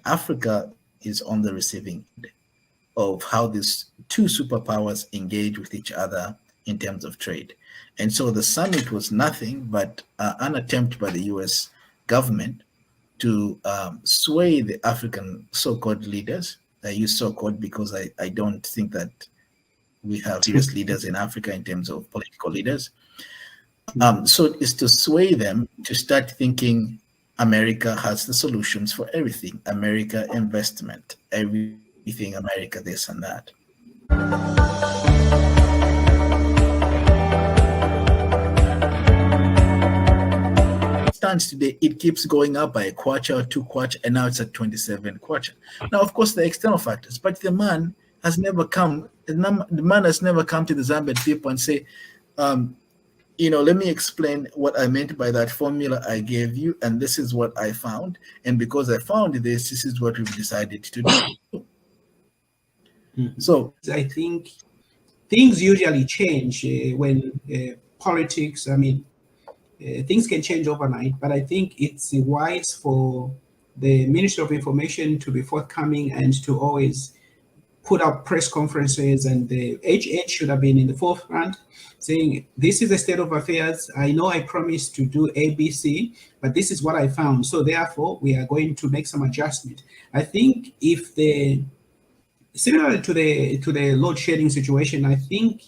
Africa is on the receiving end of how these two superpowers engage with each other in terms of trade. And so the summit was nothing but an attempt by the US government to sway the African so-called leaders. I use so-called because I don't think that we have serious leaders in Africa in terms of political leaders. So it's to sway them to start thinking America has the solutions for everything. America investment, everything America this and that. Stands today, it keeps going up by a kwacha or 2 kwacha, and now it's at 27 kwacha. Now, of course, the external factors, but the man has never come. The man has never come to the Zambian people and say, let me explain what I meant by that formula I gave you, and this is what I found. And because I found this is what we've decided to do. So I think things usually change when politics, things can change overnight, but I think it's wise for the Ministry of Information to be forthcoming and to always put up press conferences, and the HH should have been in the forefront saying, this is the state of affairs. I know I promised to do ABC, but this is what I found. So therefore, we are going to make some adjustment. I think similar to the load shedding situation, I think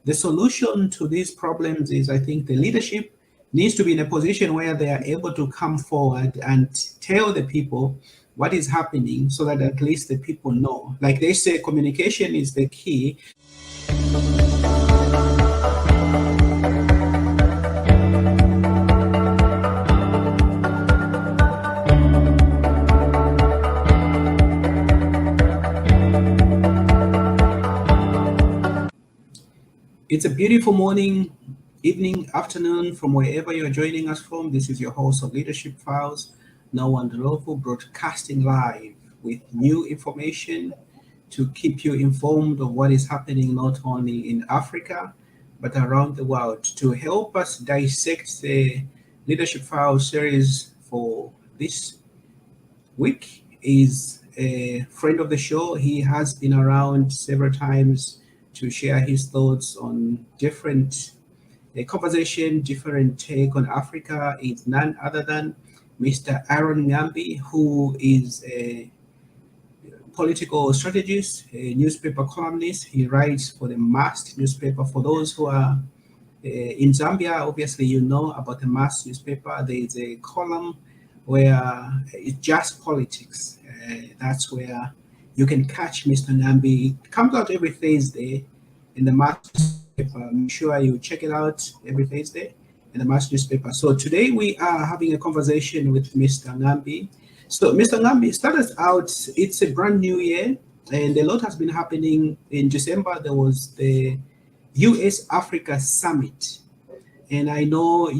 the solution to these problems is, I think the leadership needs to be in a position where they are able to come forward and tell the people what is happening so that at least the people know. Like they say, communication is the key. It's a beautiful morning, evening, afternoon, from wherever you're joining us from. This is your host of Leadership Files, Noah Ndlovu, broadcasting live with new information to keep you informed of what is happening not only in Africa, but around the world. To help us dissect the Leadership Files series for this week is a friend of the show. He has been around several times to share his thoughts on different conversation, different take on Africa. Is none other than Mr. Aaron Ngambi, who is a political strategist, a newspaper columnist. He writes for the Mast newspaper. For those who are in Zambia, obviously you know about the Mast newspaper. There is a column where it's just politics. That's where you can catch Mr. Ngambi. It comes out every Thursday in the Mast newspaper. Make sure you check it out every Thursday in the Mast newspaper. So today we are having a conversation with Mr. Ngambi. So Mr. Ngambi, start us out. It's a brand new year and a lot has been happening. In December, there was the US Africa Summit. And I know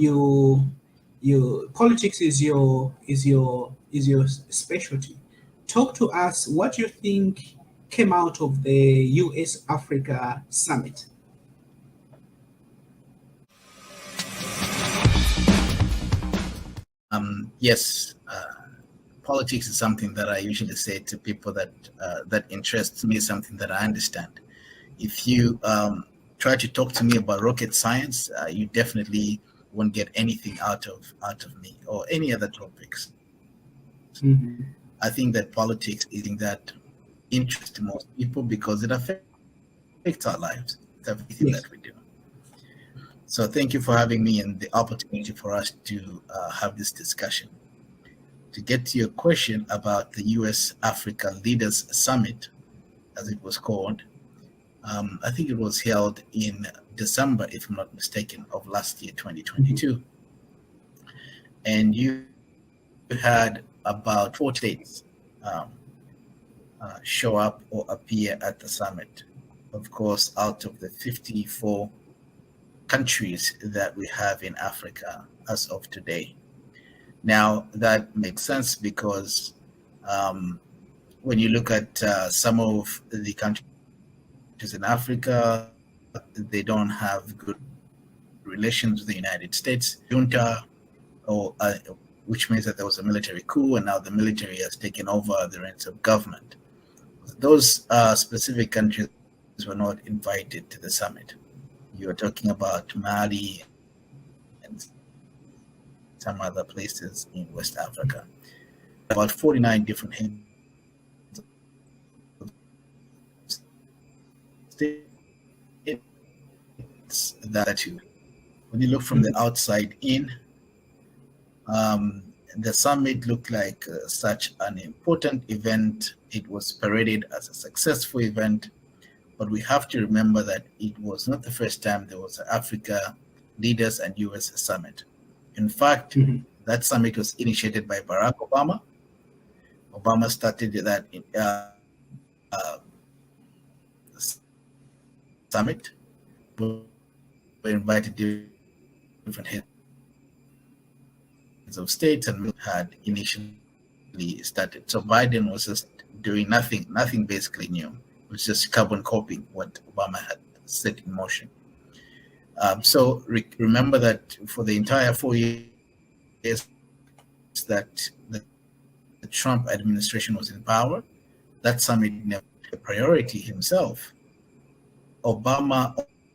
politics is your specialty. Talk to us what you think came out of the US Africa Summit. Yes, politics is something that I usually say to people that interests me, something that I understand. If you try to talk to me about rocket science, you definitely won't get anything out of me or any other topics. Mm-hmm. I think that politics is something that interests most people because it affects our lives. It's everything Yes. that we do. So thank you for having me and the opportunity for us to have this discussion. To get to your question about the US Africa Leaders Summit, as it was called, I think it was held in December, if I'm not mistaken, of last year, 2022. Mm-hmm. And you had about 4 states show up or appear at the summit. Of course, out of the 54 countries that we have in Africa as of today. Now, that makes sense because when you look at some of the countries in Africa, they don't have good relations with the United States junta, or which means that there was a military coup, and now the military has taken over the reins of government. Those specific countries were not invited to the summit. You are talking about Mali and some other places in West Africa. About 49 different heads that too. When you look from the outside in, the summit looked like such an important event. It was paraded as a successful event, but we have to remember that it was not the first time there was an Africa leaders and US summit. In fact, that summit was initiated by Barack Obama. Obama started that summit. We invited different heads of states and had initially started. So Biden was just doing nothing basically new. It was just carbon copying what Obama had set in motion. So remember that for the entire 4 years that the Trump administration was in power, that summit never a priority himself. Obama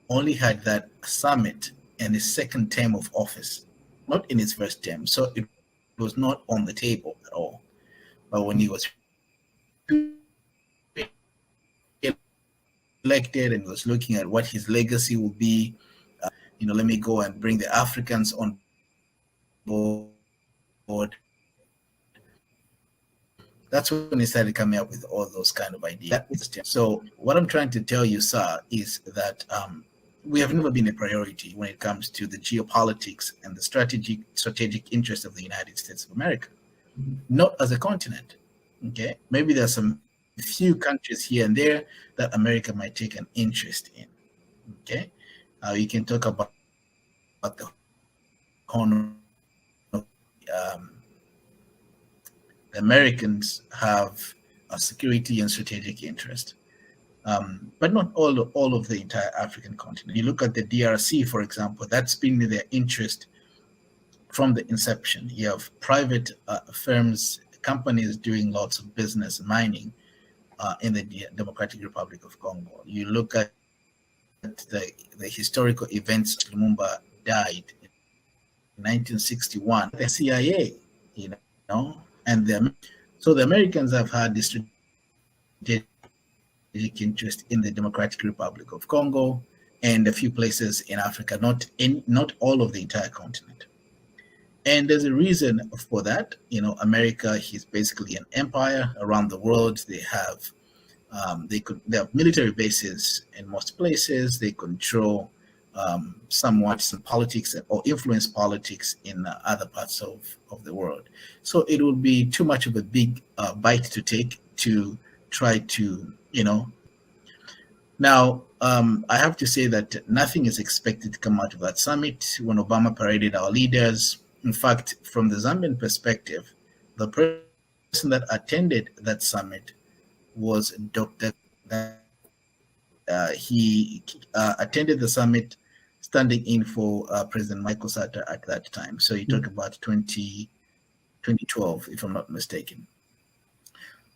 only had that summit in his second term of office, not in his first term. So it was not on the table at all. But when he was elected and was looking at what his legacy will be, let me go and bring the Africans on board. That's when he started coming up with all those kind of ideas. So what I'm trying to tell you, sir, is that we have never been a priority when it comes to the geopolitics and the strategic interest of the United States of America, not as a continent. Okay, maybe there's some few countries here and there that America might take an interest in. Okay, you can talk about the Horn. The Americans have a security and strategic interest, but not all of the entire African continent. You look at the DRC, for example, that's been their interest from the inception. You have private firms, companies doing lots of business mining in the Democratic Republic of Congo. You look at the historical events. Lumumba died in 1961. The CIA, and so the Americans have had this strategic interest in the Democratic Republic of Congo and a few places in Africa, not all of the entire continent. And there's a reason for that. America is basically an empire around the world. They have military bases in most places. They control somewhat some politics or influence politics in other parts of the world. So it would be too much of a big bite to take to try to, Now, I have to say that nothing is expected to come out of that summit. When Obama paraded our leaders, in fact, from the Zambian perspective, the person that attended that summit was Dr. He attended the summit standing in for President Michael Sata at that time. So you talk about 2012, if I'm not mistaken.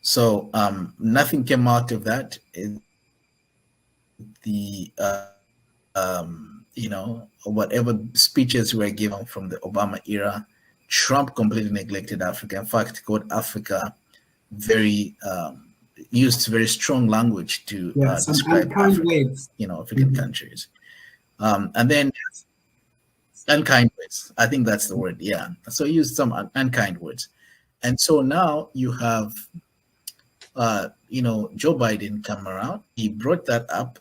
So nothing came out of that. Whatever speeches were given from the Obama era, Trump completely neglected Africa. In fact, called Africa used very strong language to describe Africa, African countries. And then unkind words. I think that's the word. Yeah. So he used some unkind words. And so now you have, Joe Biden come around. He brought that up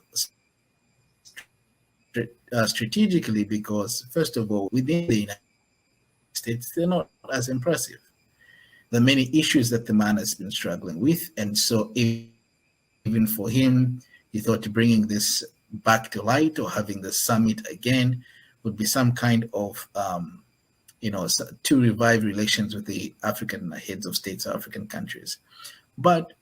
strategically because, first of all, within the United States, they're not as impressive. The many issues that the man has been struggling with. And so even for him, he thought bringing this back to light or having the summit again would be some kind of, to revive relations with the African heads of states or African countries. But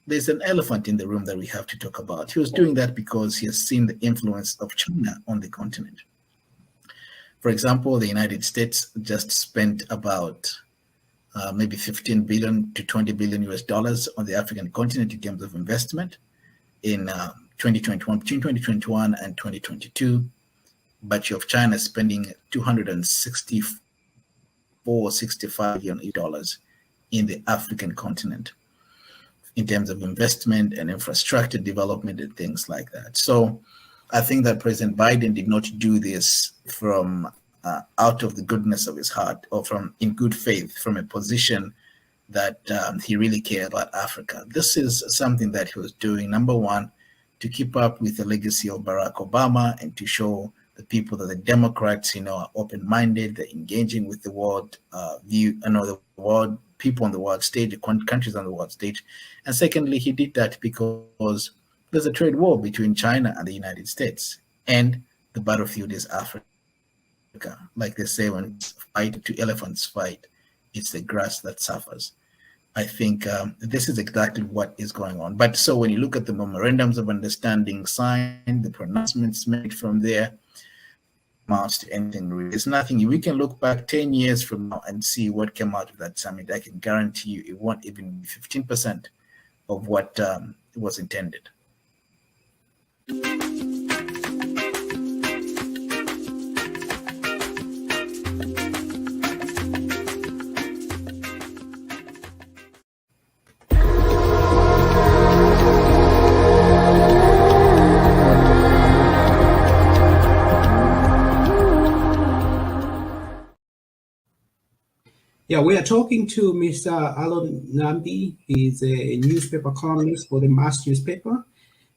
there's an elephant in the room that we have to talk about. He was doing that because he has seen the influence of China on the continent. For example, the United States just spent about maybe 15 billion to 20 billion US dollars on the African continent in terms of investment in 2021, between 2021 and 2022. But you have China spending 264, 65 billion dollars in the African continent in terms of investment and infrastructure development and things like that. So I think that President Biden did not do this from out of the goodness of his heart or from in good faith from a position that he really cared about Africa. This is something that he was doing, number one, to keep up with the legacy of Barack Obama and to show the people that the Democrats, are open-minded, they're engaging with the world view, the world people on the world stage, countries on the world stage. And secondly, he did that because there's a trade war between China and the United States, and the battlefield is Africa. Like they say, when two elephants fight, it's the grass that suffers. I think this is exactly what is going on. But so when you look at the memorandums of understanding signed, the pronouncements made from there, amounts to anything really. There's nothing. We can look back 10 years from now and see what came out of that summit. I can guarantee you it won't even be 15% of what was intended. Yeah, we are talking to Mr. Alon Nambi. He's a newspaper columnist for the Mass newspaper.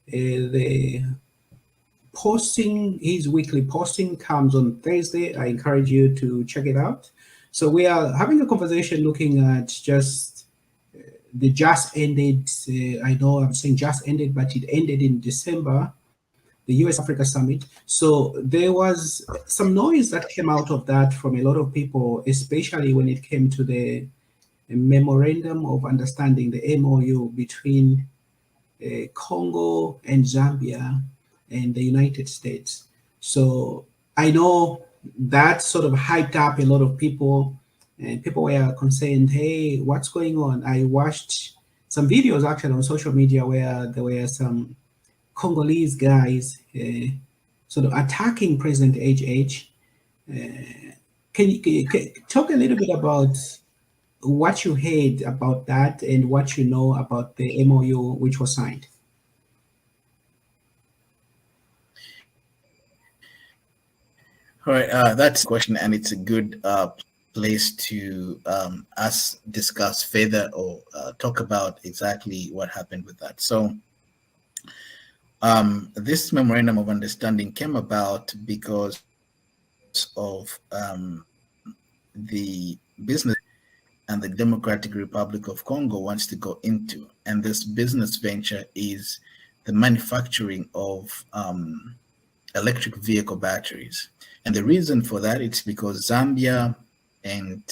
The posting, his weekly posting comes on Thursday. I encourage you to check it out. So we are having a conversation looking at just the just ended, I know I'm saying just ended, but it ended in December, the US Africa Summit. So there was some noise that came out of that from a lot of people, especially when it came to the Memorandum of Understanding, the MOU between Congo and Zambia and the United States. So I know that sort of hyped up a lot of people, and people were concerned, hey, what's going on? I watched some videos actually on social media where there were some Congolese guys sort of attacking President HH. Can you talk a little bit about what you heard about that and what you know about the MOU which was signed? All right, that's a question, and it's a good place to us discuss further or talk about exactly what happened with that. So this memorandum of understanding came about because of the business and the Democratic Republic of Congo wants to go into. And this business venture is the manufacturing of electric vehicle batteries. And the reason for that, it's because Zambia and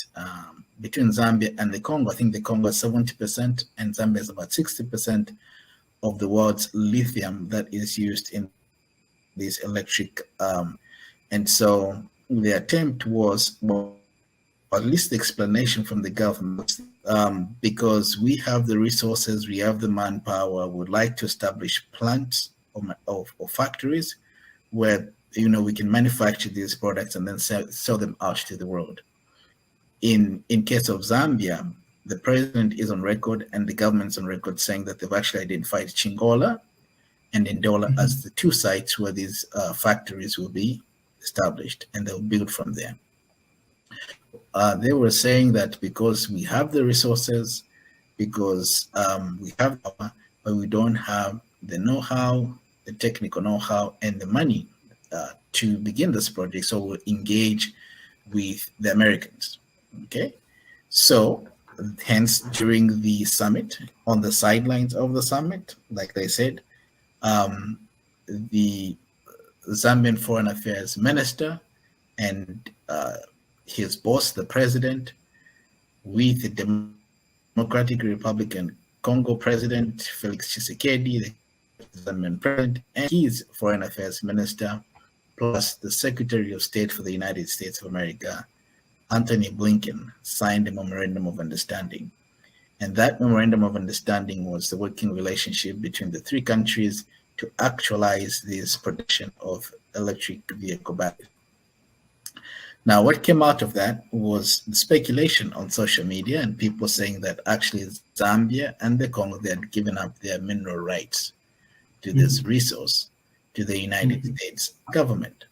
between Zambia and the Congo, I think the Congo is 70% and Zambia is about 60% of the world's lithium that is used in these electric. And so the attempt was, well, at least the explanation from the government, because we have the resources, we have the manpower, would like to establish plants or factories where we can manufacture these products and then sell them out to the world. In case of Zambia, the president is on record and the government's on record saying that they've actually identified Chingola and Ndola as the two sites where these factories will be established, and they'll build from there. They were saying that because we have the resources, because we have power, but we don't have the know-how, the technical know-how, and the money to begin this project, so we'll engage with the Americans. Okay, so hence during the summit, on the sidelines of the summit, like they said, the Zambian Foreign Affairs Minister and his boss, the president, with the Democratic Republican Congo President Felix Tshisekedi, the Zambian president, and his Foreign Affairs Minister, plus the Secretary of State for the United States of America, Anthony Blinken signed a memorandum of understanding. And that memorandum of understanding was the working relationship between the three countries to actualize this production of electric vehicle batteries. Now, what came out of that was speculation on social media and people saying that actually Zambia and the Congo, they had given up their mineral rights to this resource to the United States government.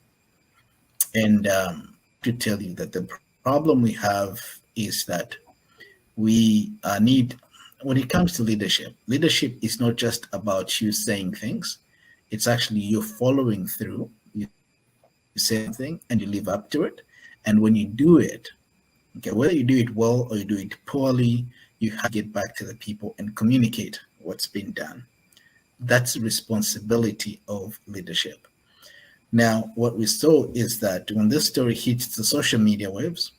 And to tell you that the problem we have is that we need, when it comes to leadership, leadership is not just about you saying things, it's actually you following through. You say something and you live up to it. And when you do it, okay, whether you do it well or you do it poorly, you have to get back to the people and communicate what's been done. That's the responsibility of leadership. Now, what we saw is that when this story hit the social media waves,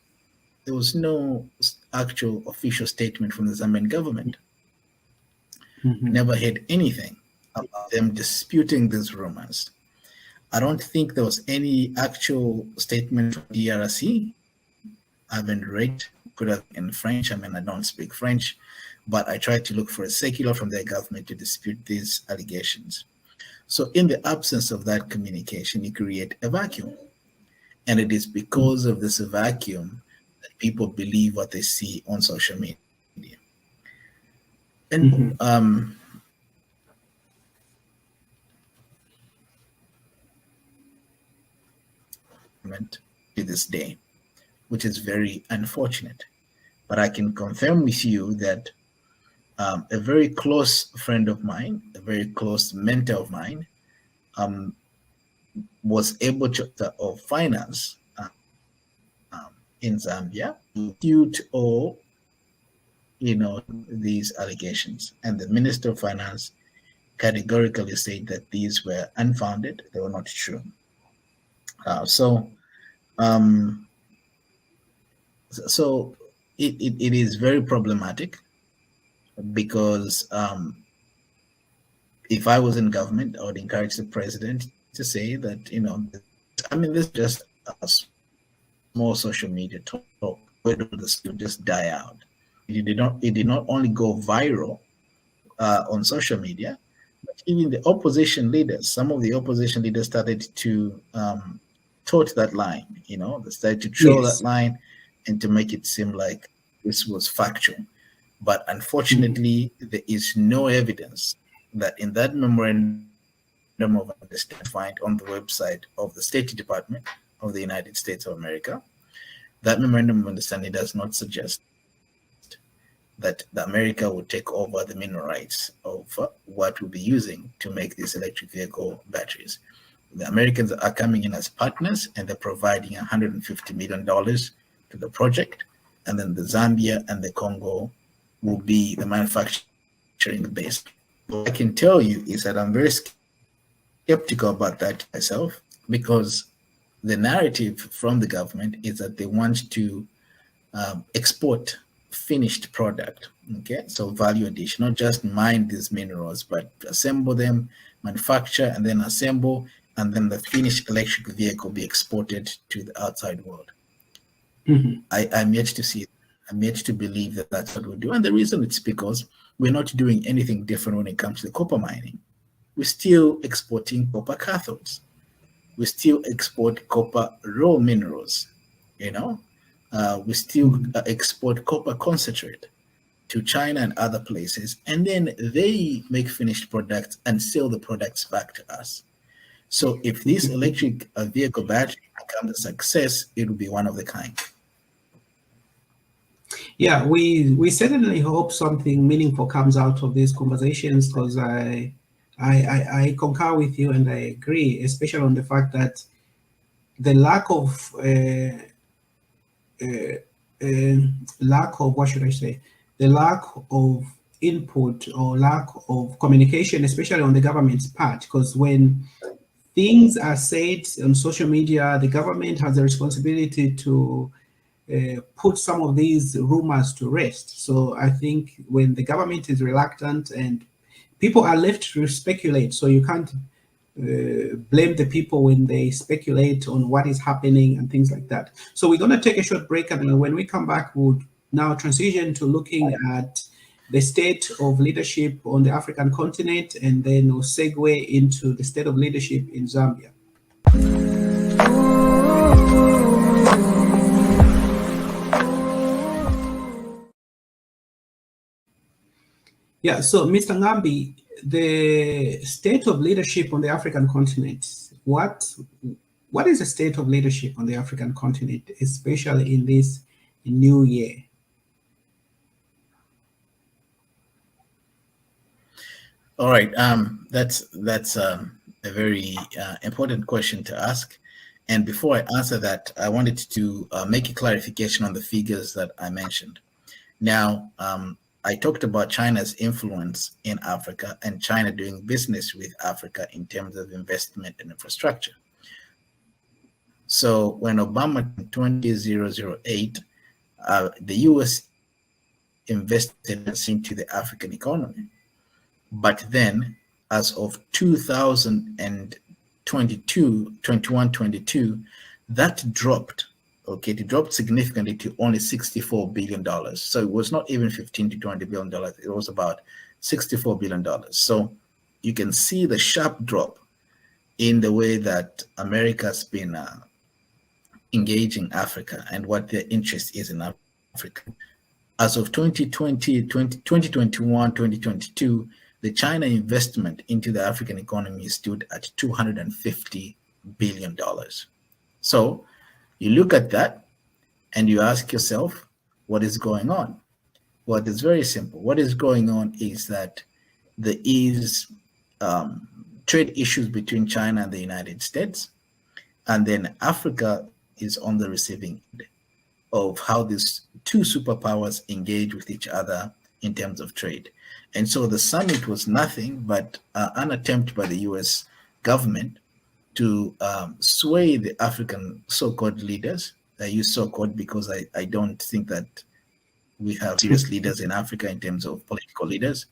there was no actual official statement from the Zambian government. Never heard anything about them disputing these rumors. I don't think there was any actual statement from DRC. I haven't read, put it in French. I mean, I don't speak French, but I tried to look for a circular from their government to dispute these allegations. So in the absence of that communication, you create a vacuum. And it is because of this vacuum that people believe what they see on social media. And to this day, which is very unfortunate. But I can confirm with you that a very close friend of mine, a very close mentor of mine, was able to finance in Zambia due to all, these allegations. And the Minister of Finance categorically said that these were unfounded; they were not true. So it is very problematic because if I was in government, I would encourage the president to say that, this is just a small social media talk. Where do this just die out? It did not only go viral on social media, but even the opposition leaders, some of the opposition leaders started to tote that line, they started to troll that line and to make it seem like this was factual. But unfortunately, there is no evidence that in that memorandum of understanding find on the website of the State Department of the United States of America, that memorandum of understanding does not suggest that America will take over the mineral rights of what we'll be using to make these electric vehicle batteries. The Americans are coming in as partners and they're providing $150 million to the project. And then the Zambia and the Congo will be the manufacturing base. What I can tell you is that I'm very skeptical about that myself, because the narrative from the government is that they want to export finished product. Okay, so value addition, not just mine these minerals, but assemble them, manufacture, and then assemble, and then the finished electric vehicle be exported to the outside world. I'm yet to see it. I'm yet to believe that that's what we'll do. And the reason it's because we're not doing anything different when it comes to the copper mining. We're still exporting copper cathodes. We still export copper raw minerals, we still export copper concentrate to China and other places, and then they make finished products and sell the products back to us. So if this electric vehicle battery becomes a success, it will be one of the kind. Yeah, we certainly hope something meaningful comes out of these conversations, because I concur with you and I agree, especially on the fact that the lack of what should I say? The lack of input or lack of communication, especially on the government's part, because when things are said on social media, the government has a responsibility to put some of these rumors to rest. So I think when the government is reluctant and people are left to speculate, so you can't blame the people when they speculate on what is happening and things like that. So we're going to take a short break, and when we come back, we'll now transition to looking at the state of leadership on the African continent, and then we'll segue into the state of leadership in Zambia. Yeah, so Mr. Ngambi, the state of leadership on the African continent, what is the state of leadership on the African continent, especially in this new year? All right. That's a very important question to ask. And before I answer that, I wanted to make a clarification on the figures that I mentioned. Now, I talked about China's influence in Africa and China doing business with Africa in terms of investment and infrastructure. So when Obama in 2008, the US invested into the African economy. But then, as of 2022, 22, that dropped. Okay, it dropped significantly to only $64 billion. So it was not even $15 to $20 billion. It was about $64 billion. So you can see the sharp drop in the way that America's been engaging Africa and what their interest is in Africa. As of 2020, 2021, 2022, the China investment into the African economy stood at $250 billion. So you look at that and you ask yourself, what is going on? Well, it's very simple. What is going on is that there is trade issues between China and the United States, and then Africa is on the receiving end of how these two superpowers engage with each other in terms of trade. And so the summit was nothing but an attempt by the US government to sway the African so-called leaders. I use so-called because I don't think that we have serious leaders in Africa in terms of political leaders.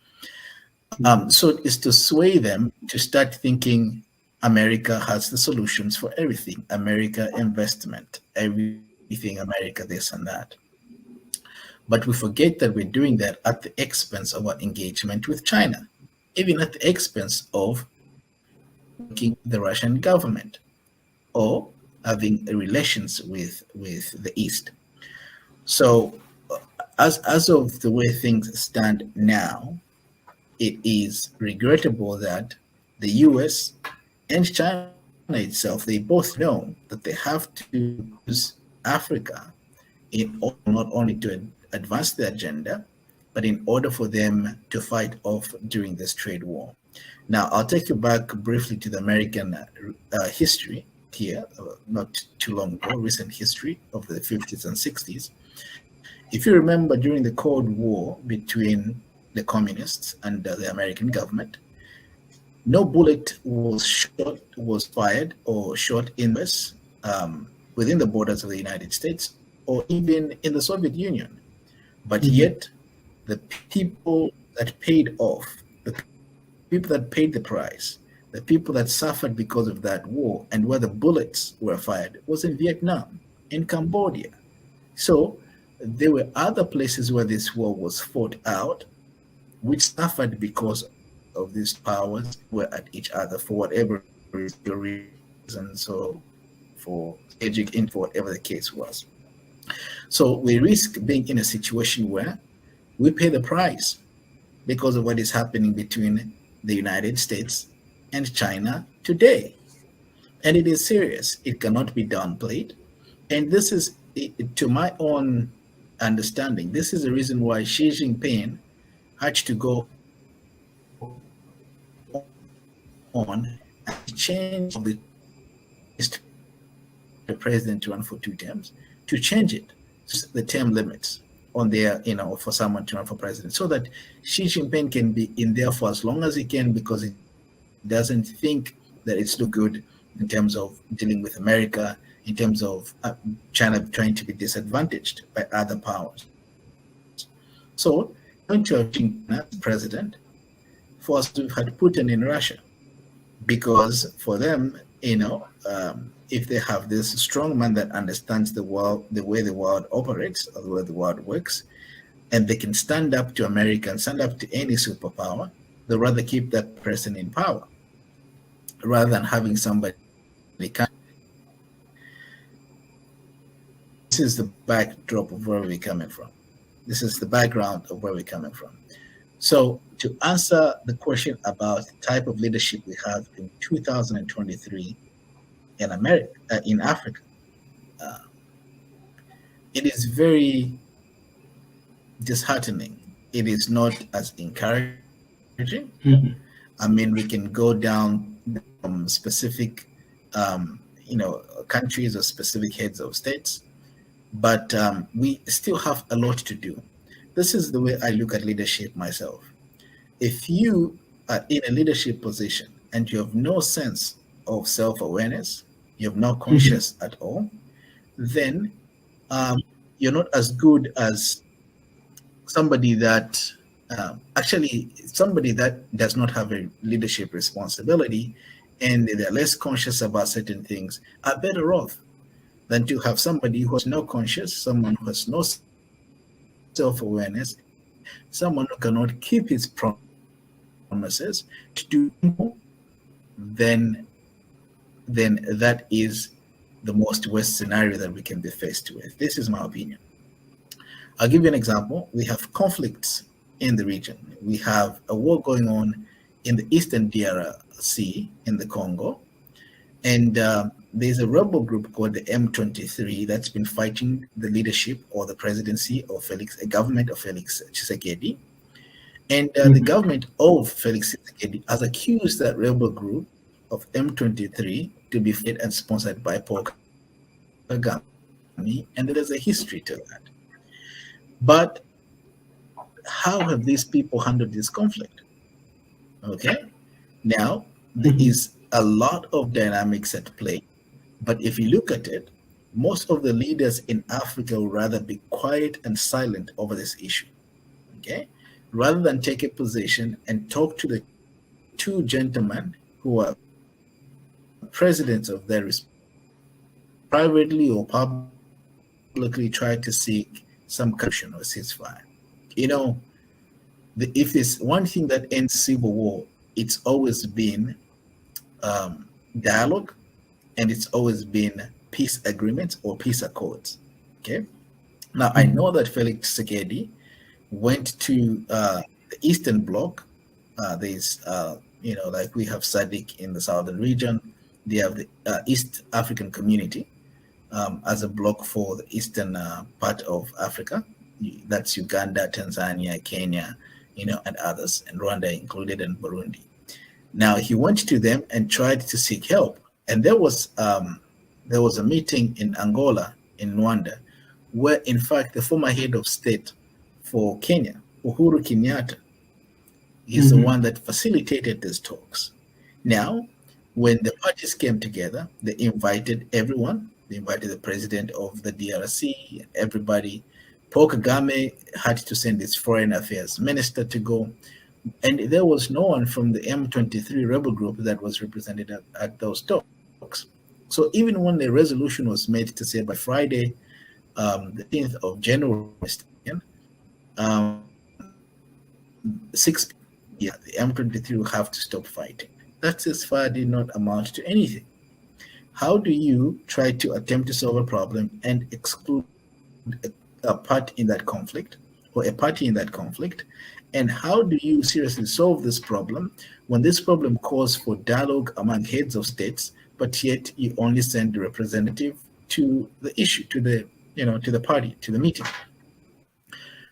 So it's to sway them to start thinking America has the solutions for everything. America investment, everything America this and that. But we forget that we're doing that at the expense of our engagement with China, even at the expense of working with the Russian government or having relations with the East. So as of the way things stand now, it is regrettable that the US and China itself, they both know that they have to use Africa in order not only to advance the agenda, but in order for them to fight off during this trade war. Now, I'll take you back briefly to the American history here, not too long ago, recent history of the 50s and 60s. If you remember, during the Cold War between the communists and the American government, no bullet was fired or shot in this within the borders of the United States or even in the Soviet Union. But yet, the people that paid off, the people that paid the price, the people that suffered because of that war and where the bullets were fired was in Vietnam, in Cambodia. So there were other places where this war was fought out, which suffered because of these powers were at each other for whatever reason, so for educating, for whatever the case was. So we risk being in a situation where we pay the price because of what is happening between the United States and China today. And it is serious. It cannot be downplayed. And this is, to my own understanding, this is the reason why Xi Jinping had to go on and change the president to run for 2 terms, to change it, the term limits on there, for someone to run for president, so that Xi Jinping can be in there for as long as he can, because he doesn't think that it's too good in terms of dealing with America, in terms of China trying to be disadvantaged by other powers. So, going to have Xi Jinping as president, for us to have Putin in Russia, because for them, if they have this strong man that understands the world, the way the world operates, or the way the world works, and they can stand up to America and stand up to any superpower, they'd rather keep that person in power rather than having somebody come. This is the backdrop of where we're coming from. This is the background of where we're coming from. So, to answer the question about the type of leadership we have in 2023 in America, in Africa, uh, it is very disheartening. It is not as encouraging. Mhm. I mean, we can go down specific, countries or specific heads of states, but we still have a lot to do. This is the way I look at leadership myself. If you are in a leadership position and you have no sense of self-awareness, you're not Mhm. conscious at all, then you're not as good as somebody that somebody that does not have a leadership responsibility and they're less conscious about certain things are better off than to have somebody who has no conscience, someone who has no self-awareness, someone who cannot keep his promises to do more then then that is the most worst scenario that we can be faced with. This is my opinion. I'll give you an example. We have conflicts in the region. We have a war going on in the eastern DRC in the Congo, and there's a rebel group called the M23 that's been fighting the leadership or the presidency of Felix, a government of Felix Tshisekedi. And the Mhm. government of Felix Tshisekedi has accused that rebel group of M23 to be funded and sponsored by Paul Kagame, and there's a history to that. But how have these people handled this conflict? Okay, now there is Mhm. a lot of dynamics at play, but if you look at it, most of the leaders in Africa would rather be quiet and silent over this issue. Okay, rather than take a position and talk to the two gentlemen who are presidents of their respective countries, privately or publicly try to seek some kind of solution or ceasefire. You know, if there's one thing that ends civil war, it's always been dialogue, and it's always been peace agreements or peace accords. Okay. Now I Mhm. know that Felix Tshisekedi went to the Eastern Bloc. There's, like we have SADC in the southern region. They have the East African Community as a bloc for the eastern part of Africa. That's Uganda, Tanzania, Kenya, and others, and Rwanda included, and Burundi. Now he went to them and tried to seek help, and there was a meeting in Angola, in Rwanda, where in fact the former head of state for Kenya, Uhuru Kenyatta, is the Mhm. one that facilitated these talks. Now, when the parties came together, they invited everyone. They invited the president of the DRC and everybody. Paul Kagame had to send his foreign affairs minister to go, and there was no one from the M23 rebel group that was represented at those talks. So even when the resolution was made to say by Friday, the 18th of January, if I'm not mistaken, 6 p.m., the M23 will have to stop fighting. That ceasefire did not amount to anything. How do you try to attempt to solve a problem and exclude a part in that conflict or a party in that conflict? And how do you seriously solve this problem when this problem calls for dialogue among heads of states, but yet you only send a representative to the issue, to the party, to the meeting?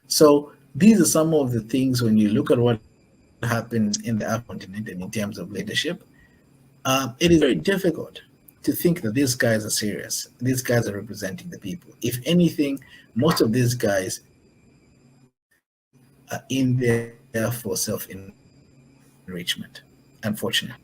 So these are some of the things when you look at what happens in the African continent and in terms of leadership. It is very difficult to think that these guys are serious. These guys are representing the people. If anything, most of these guys are in there for self enrichment, unfortunately.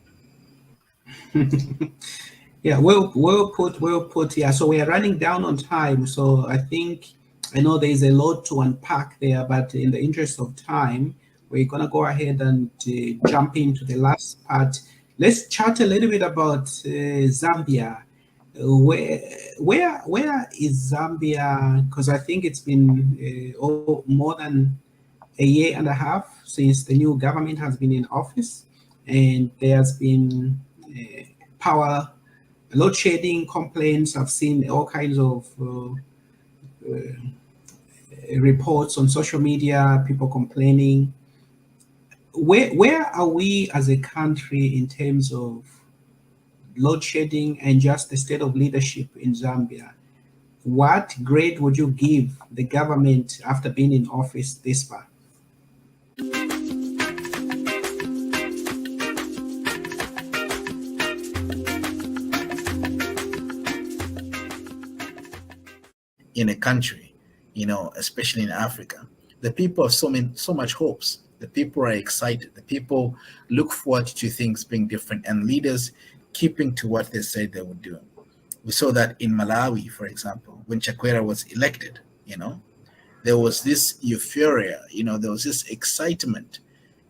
Yeah, well put, well put. Yeah, so we are running down on time. So I think I know there is a lot to unpack there, but in the interest of time, we're gonna go ahead and jump into the last part. Let's chat a little bit about Zambia. Where is Zambia? Because I think it's been more than a year and a half since the new government has been in office, and there's been power load shedding complaints. I've seen all kinds of reports on social media, people complaining. Where are we as a country in terms of load shedding and just the state of leadership in Zambia? What grade would you give the government after being in office this far? In a country, especially in Africa, the people have so much hopes. The people are excited. The people look forward to things being different and leaders keeping to what they said they would do. We saw that in Malawi, for example, when Chakwera was elected, there was this euphoria, there was this excitement.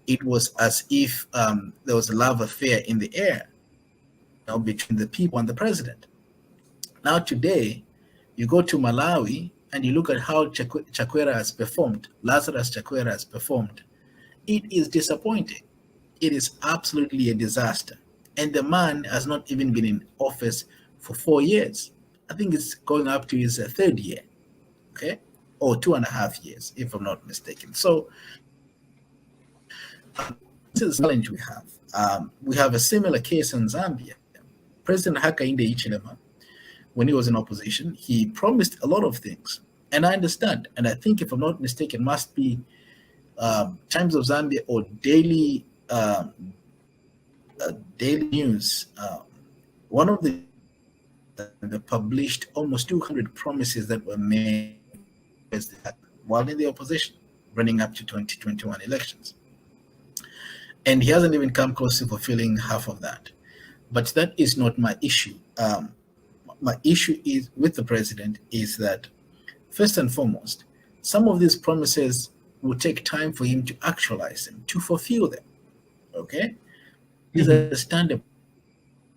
It was as if there was a love affair in the air, between the people and the president. Now today, you go to Malawi and you look at how Chakwera has performed, Lazarus Chakwera has performed. It is disappointing. It is absolutely a disaster. And the man has not even been in office for 4 years. I think it's going up to his third year, okay? Or 2.5 years, if I'm not mistaken. So this is a challenge we have. We have a similar case in Zambia. President Hakainde Hichilema, when he was in opposition, he promised a lot of things. And I understand. And I think, if I'm not mistaken, must be Times of Zambia or daily news. One of the published almost 200 promises that were made while in the opposition, running up to 2021 elections. And he hasn't even come close to fulfilling half of that. But that is not my issue. My issue is with the president is that, first and foremost, some of these promises will take time for him to actualize them, to fulfill them. Okay? These are understandable.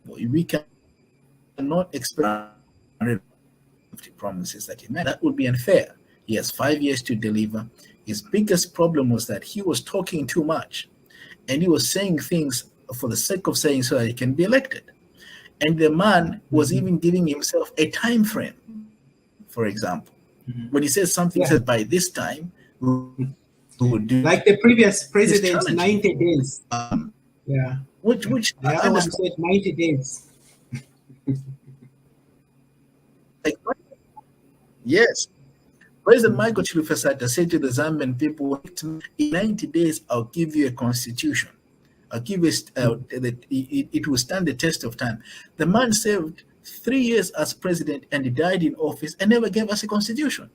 We cannot expect 150 promises that he made. That would be unfair. He has 5 years to deliver. His biggest problem was that he was talking too much, and he was saying things for the sake of saying so that he can be elected. And the man was even giving himself a time frame. For example, when he says something, he says by this time we would do, like the previous president, 90 days. Yeah. Which the other one said 90 days. Yes. President Michael Chilufesata said to the Zambian people, in 90 days, I'll give you a constitution. I'll give you, it will stand the test of time. The man served 3 years as president and he died in office and never gave us a constitution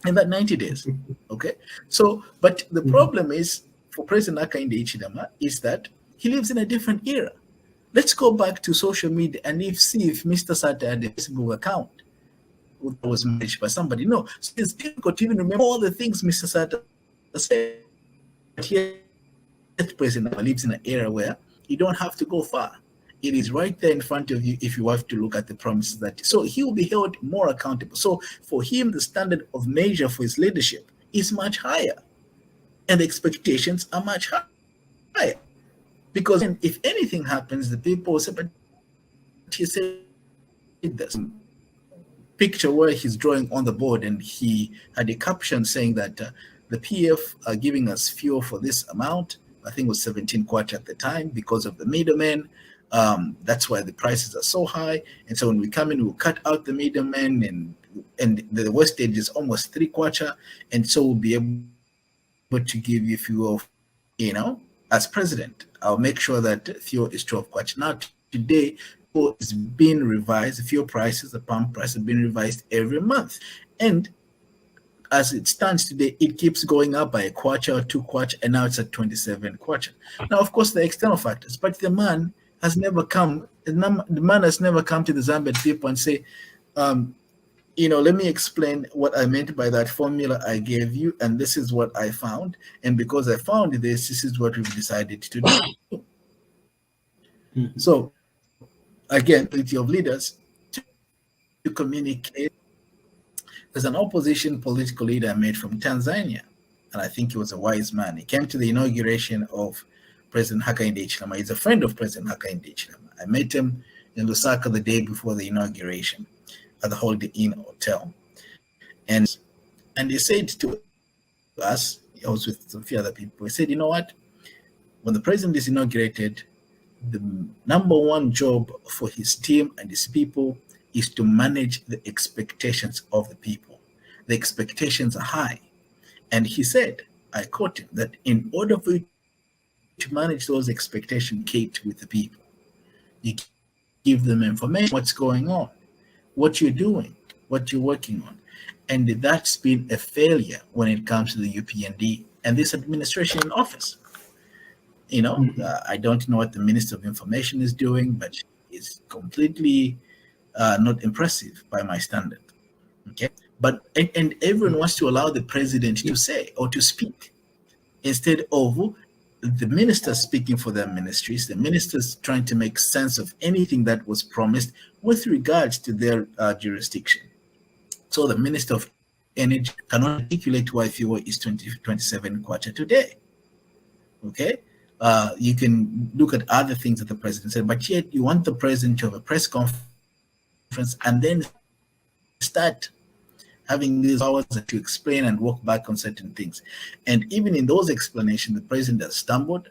in that 90 days. Okay? So, but the problem is, for President Hakainde Hichilema, is that he lives in a different era. Let's go back to social media and see if Mr. Sata had a Facebook account that was managed by somebody. No, so it's difficult to even remember all the things Mr. Sata said. But here, President lives in an era where you don't have to go far. It is right there in front of you if you have to look at the promises that. So he will be held more accountable. So for him, the standard of measure for his leadership is much higher, and the expectations are much higher. Because if anything happens, the people will say, but he said this picture where he's drawing on the board, and he had a caption saying that the PF are giving us fuel for this amount. I think it was 17 kwacha at the time because of the middlemen. That's why the prices are so high. And so when we come in, we'll cut out the middlemen, and the wastage is almost 3 kwacha. And so we'll be able to give you fuel, as president. I'll make sure that fuel is 12 kwacha. Now, today, fuel is being revised. Fuel prices, the pump price, have been revised every month. And as it stands today, it keeps going up by a kwacha or 2 kwacha, and now it's at 27 kwacha. Now, of course, the external factors, but the man has never come. The man has never come to the Zambian people and say, let me explain what I meant by that formula I gave you, and this is what I found, and because I found this is what we've decided to do. Mhm. So again, plenty of leaders to communicate. There's an opposition political leader I met from Tanzania, and I think he was a wise man. He came to the inauguration of President Hakainde Hichilema. He's a friend of President Hakainde Hichilema. I met him in Lusaka the day before the inauguration at the Holiday Inn Hotel. And he said to us, I was with a few other people, he said, you know what? When the president is inaugurated, the number one job for his team and his people is to manage the expectations of the people. The expectations are high. And he said, I quote him, that in order for you to manage those expectations, communicate with the people. You give them information, what's going on, what you're doing, what you're working on. And that's been a failure when it comes to the UPND and this administration in office. Mhm. I don't know what the Minister of Information is doing, but it's completely not impressive by my standard. Okay, but and everyone wants to allow the president Yeah. to say or to speak instead of the ministers speaking for their ministries, the ministers trying to make sense of anything that was promised with regards to their jurisdiction. So the Minister of Energy cannot articulate why fuel is 2027 kwacha today. Okay, you can look at other things that the president said, but yet you want the president to have a press conference and then start having these hours to explain and walk back on certain things. And even in those explanations, the president has stumbled.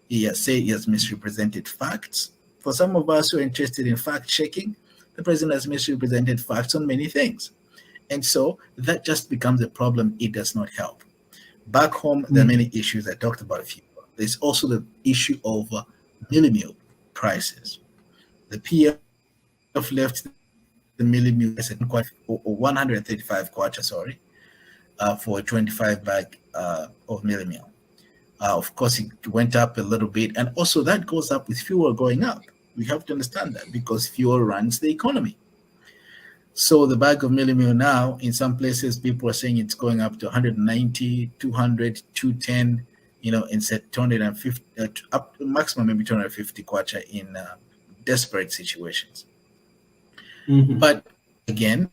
He has said he has misrepresented facts. For some of us who are interested in fact checking, the president has misrepresented facts on many things. And so that just becomes a problem. It does not help. Back home, there are Mhm. many issues. I talked about a few. There's also the issue of millimil prices. The PF left the millimil price at 135 kwacha, sorry, for a 25 bag of millimil. Of course, it went up a little bit, and also that goes up with fuel going up. We have to understand that because fuel runs the economy. So the bag of millimil now, in some places, people are saying it's going up to 190, 200, 210, instead 250, up to maximum maybe 250 kwacha in desperate situations. Mhm. But again,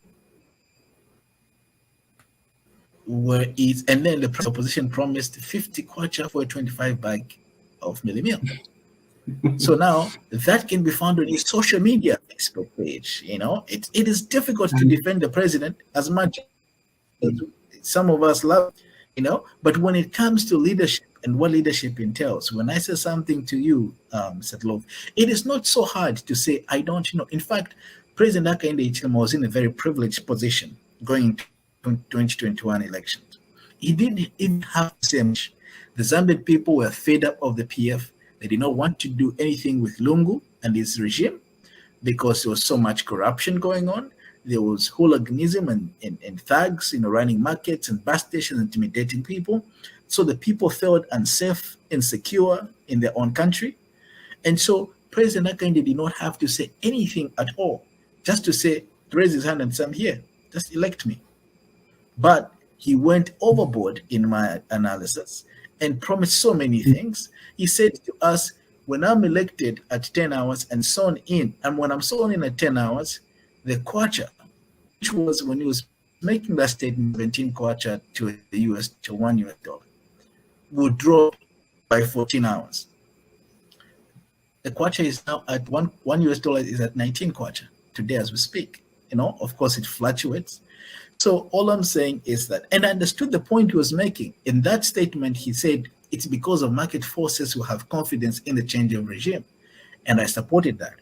where is, and then the opposition promised 50 kwacha for a 25 bag of millimil. So now that can be found on your social media Facebook page. It is difficult to And defend the president as much as some of us love, but when it comes to leadership and what leadership entails, when I say something to you, Setlov, it is not so hard to say, I don't. In fact, President Hakainde Hichilema was in a very privileged position going into 2021 elections. He didn't even have to say much. The Zambian people were fed up of the PF. They did not want to do anything with Lungu and his regime because there was so much corruption going on. There was hooliganism and thugs, running markets and bus stations, intimidating people. So the people felt unsafe, insecure in their own country. And so President Hakainde did not have to say anything at all, just to say, raise his hand and say, I'm here, just elect me. But he went overboard in my analysis and promised so many things. He said to us, when I'm elected at 10 hours and sworn in, and when I'm sworn in at 10 hours, the kwacha, which was when he was making that statement, 17 kwacha to the US, to $1, would drop by 14 hours. The kwacha is now at one US dollar is at 19 kwacha today as we speak. Of course it fluctuates. So all I'm saying is that, and I understood the point he was making. In that statement, he said it's because of market forces who have confidence in the change of regime. And I supported that.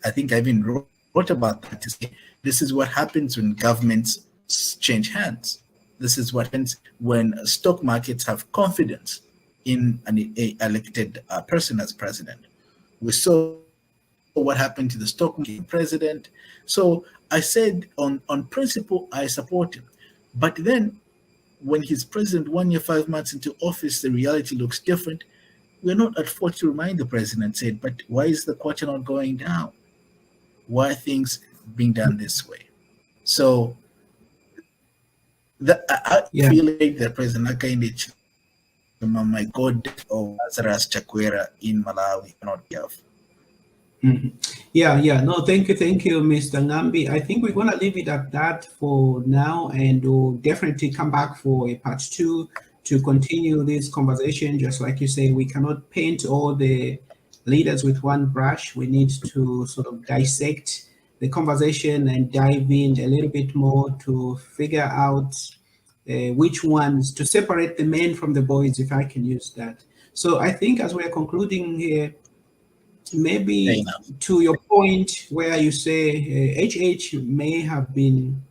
I think I even wrote about that to say this is what happens when governments change hands. This is what happens when stock markets have confidence in an elected person as president. We saw what happened to the stock market president. So I said on principle, I support him. But then when he's president 1 year, 5 months into office, the reality looks different. We're not at fault to remind the president, said, but why is the kwacha not going down? Why are things being done this way? So I yeah, feel like the President Hakainde Hichilema, my God, of Lazarus Chakwera in Malawi cannot be of. Mhm. Yeah. No, thank you, Mr. Ngambi. I think we're gonna leave it at that for now, and we'll definitely come back for a part two to continue this conversation. Just like you say, we cannot paint all the leaders with one brush. We need to sort of dissect the conversation and dive in a little bit more to figure out which ones to separate the men from the boys, if I can use that. So I think as we're concluding here, Fair maybe enough. to your point where you say HH may have been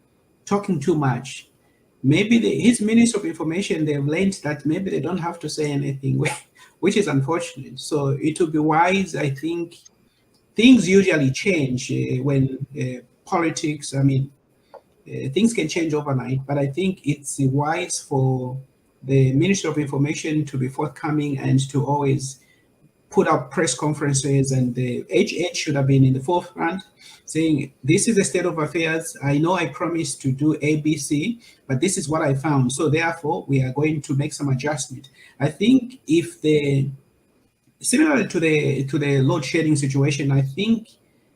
talking too much, maybe his minister of information, they've learned that maybe they don't have to say anything, which is unfortunate. So it would be wise, I think. Things usually change when politics, I mean, things can change overnight, but I think it's wise for the Minister of Information to be forthcoming and to always put up press conferences, and the HH should have been in the forefront saying, this is the state of affairs. I know I promised to do ABC, but this is what I found. So therefore, we are going to make some adjustment. I think if the similar to the load shedding situation, I think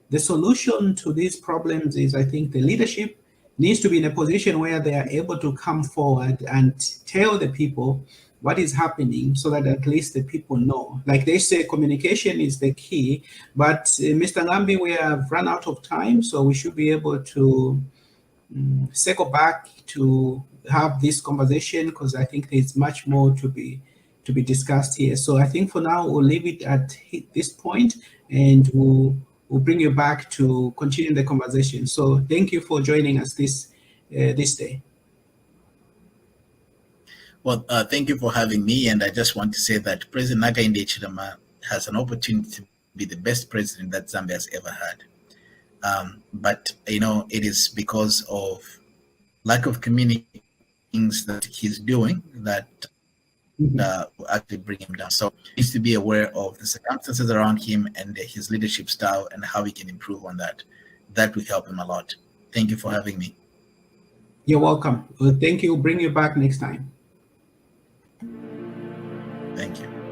the solution to these problems is, I think the leadership needs to be in a position where they are able to come forward and tell the people what is happening so that at least the people know. Like they say, communication is the key. But Mr. Ngambi, we have run out of time, so we should be able to circle back to have this conversation, because I think there's much more to be discussed here. So I think for now we'll leave it at this point, and we'll bring you back to continue the conversation. So thank you for joining us this day. Well, thank you for having me. And I just want to say that President Hakainde Hichilema has an opportunity to be the best president that Zambia has ever had. But, it is because of lack of communicating things that he's doing that will actually bring him down. So he needs to be aware of the circumstances around him and his leadership style and how he can improve on that. That will help him a lot. Thank you for having me. You're welcome. Thank you. Bring you back next time. Thank you.